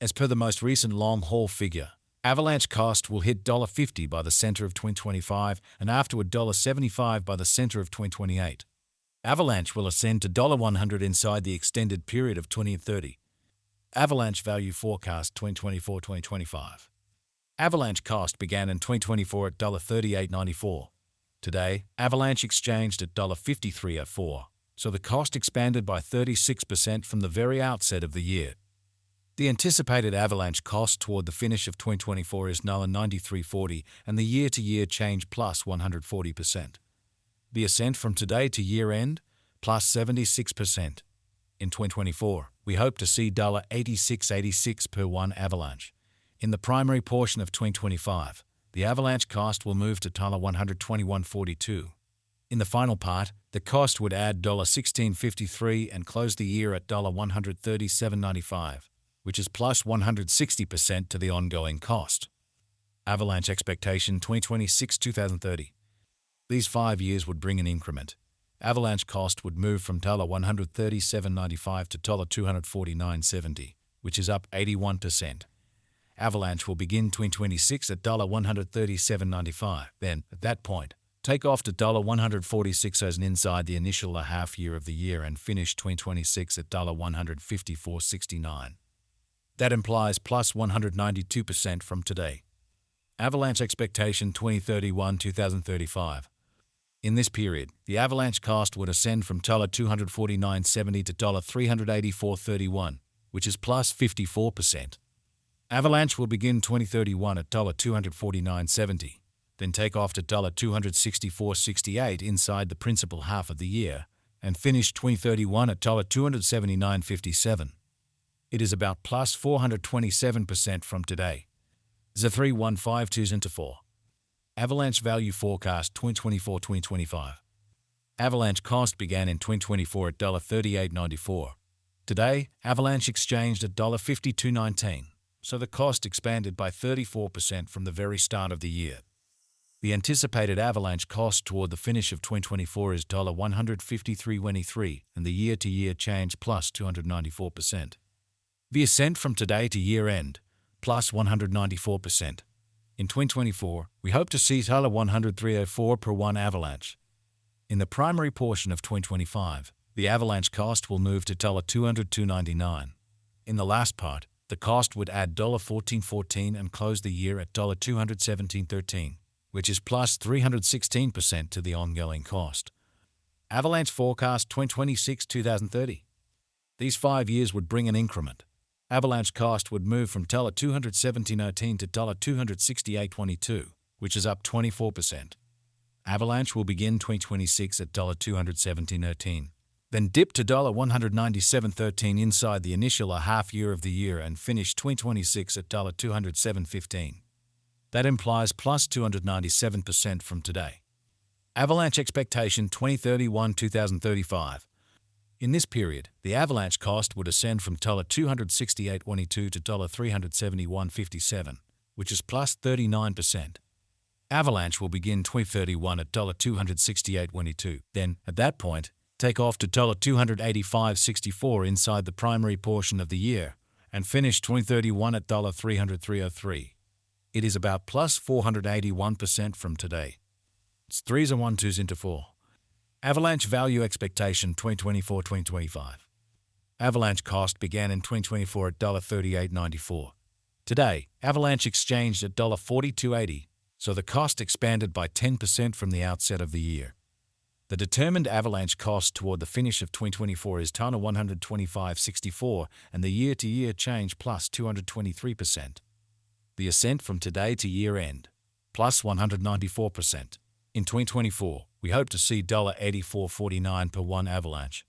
As per the most recent long-haul figure, Avalanche cost will hit $50 by the center of 2025 and afterward $75 by the center of 2028. Avalanche will ascend to $100 inside the extended period of 2030. Avalanche value forecast 2024-2025. Avalanche cost began in 2024 at $38.94. Today, Avalanche exchanged at $53.04, so the cost expanded by 36% from the very outset of the year. The anticipated Avalanche cost toward the finish of 2024 is $93.40 and the year-to-year change plus 140%. The ascent from today to year-end plus 76%. In 2024, we hope to see $86.86 per one Avalanche. In the primary portion of 2025, the Avalanche cost will move to $121.42. In the final part, the cost would add $16.53 and close the year at $137.95, which is plus 160% to the ongoing cost. Avalanche expectation 2026-2030. These 5 years would bring an increment. Avalanche cost would move from $137.95 to $249.70, which is up 81%. Avalanche will begin 2026 at $137.95. Then, at that point, take off to $146 as an inside the initial half year of the year and finish 2026 at $154.69. That implies plus 192% from today. Avalanche expectation 2031-2035. In this period, the Avalanche cost would ascend from $249.70 to $384.31, which is plus 54%. Avalanche will begin 2031 at $249.70, then take off to $264.68 inside the principal half of the year, and finish 2031 at $279.57. It is about plus 427% from today. Z3152 into 4. Avalanche value forecast 2024-2025. Avalanche cost began in 2024 at $38.94. Today, Avalanche exchanged at $52.19, so the cost expanded by 34% from the very start of the year. The anticipated Avalanche cost toward the finish of 2024 is $153.23 and the year-to-year change plus 294%. The ascent from today to year-end, plus 194%. In 2024, we hope to see $103.04 per one Avalanche. In the primary portion of 2025, the Avalanche cost will move to $202.99. In the last part, the cost would add $14.14 and close the year at $217.13, which is plus 316% to the ongoing cost. Avalanche forecast 2026-2030. These 5 years would bring an increment. Avalanche cost would move from $217.19 to $268.22, which is up 24%. Avalanche will begin 2026 at $217.13, then dip to $197.13 inside the initial half year of the year and finish 2026 at $207.15. That implies plus 297% from today. Avalanche expectation 2031-2035. In this period, the Avalanche cost would ascend from $268.22 to $371.57, which is plus 39%. Avalanche will begin 2031 at $268.22. Then, at that point, take off to $285.64 inside the primary portion of the year and finish 2031 at $303.03. It is about plus 481% from today. It's 3s and 1-2s into 4. Avalanche value expectation 2024-2025. Avalanche cost began in 2024 at $38.94. Today, Avalanche exchanged at $42.80, so the cost expanded by 10% from the outset of the year. The determined Avalanche cost toward the finish of 2024 is $125.64 and the year-to-year change plus 223%. The ascent from today to year-end, plus 194%. In 2024, we hope to see $84.49 per one Avalanche.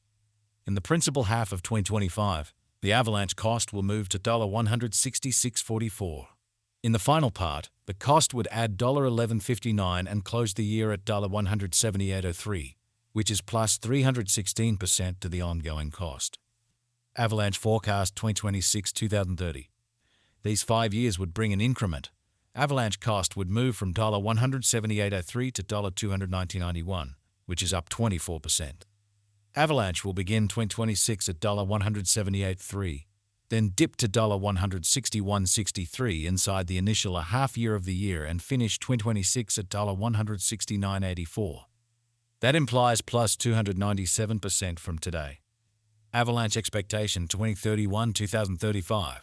In the principal half of 2025, the Avalanche cost will move to $166.44. In the final part, the cost would add $11.59 and close the year at $178.03, which is plus 316% to the ongoing cost. Avalanche forecast 2026-2030. These 5 years would bring an increment. Avalanche cost would move from $178.03 to $219.91, which is up 24%. Avalanche will begin 2026 at $178.3, then dipped to $161.63 inside the initial half year of the year and finished 2026 at $169.84. That implies plus 297% from today. Avalanche expectation 2031-2035.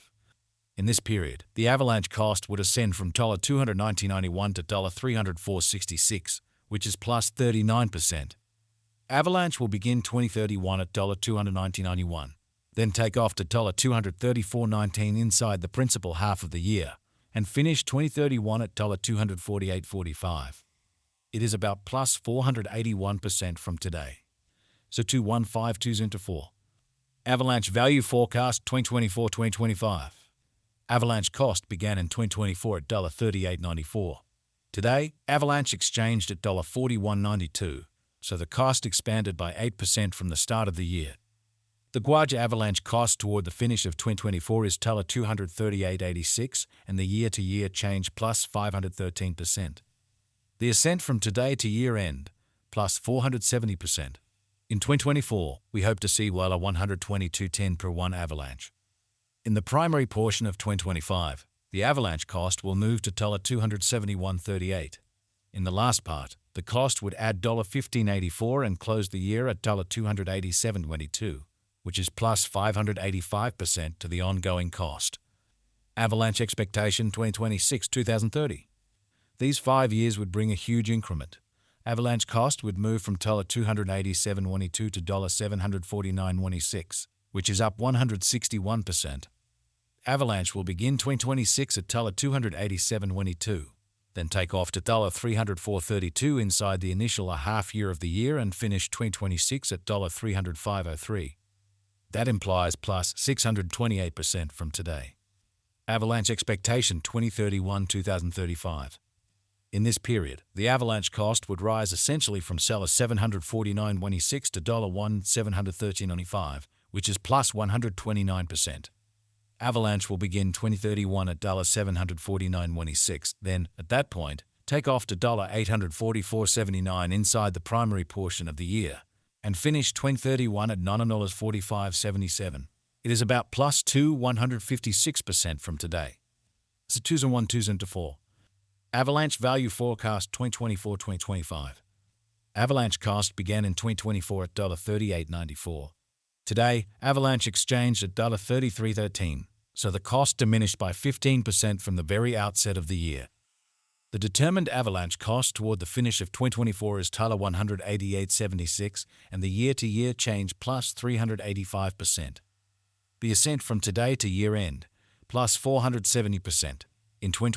In this period, the Avalanche cost would ascend from $290.91 to $304.66, which is plus 39%. Avalanche will begin 2031 at $290.91, then take off to $234.19 inside the principal half of the year, and finish 2031 at $248.45. It is about plus 481% from today. So 21524. Avalanche value forecast 2024-2025. Avalanche cost began in 2024 at $38.94. Today, Avalanche exchanged at $41.92, so the cost expanded by 8% from the start of the year. The Guaja Avalanche cost toward the finish of 2024 is $238.86, and the year-to-year change plus 513%. The ascent from today to year-end, plus 470%. In 2024, we hope to see Wala 122.10 per 1 Avalanche. In the primary portion of 2025, the Avalanche cost will move to $271.38. In the last part, the cost would add $15.84 and close the year at $287.22, which is plus 585% to the ongoing cost. Avalanche expectation 2026-2030. These 5 years would bring a huge increment. Avalanche cost would move from $287.22 to $749.26, which is up 161%. Avalanche will begin 2026 at $287.22, then take off to $304.32 inside the initial half year of the year and finish 2026 at $305.03. That implies plus 628% from today. Avalanche expectation 2031-2035. In this period, the Avalanche cost would rise essentially from $749.26 to $713.95, which is plus 129%. Avalanche will begin 2031 at $749.26, then, at that point, take off to $844.79 inside the primary portion of the year, and finish 2031 at $9.45.77. It is about plus 156% from today. So 2001-2004. Avalanche value forecast 2024-2025. Avalanche cost began in 2024 at $38.94. Today, Avalanche exchanged at $33.13, so the cost diminished by 15% from the very outset of the year. The determined Avalanche cost toward the finish of 2024 is $188.76, and the year-to-year change plus 385%. The ascent from today to year-end, plus 470%. In 2024,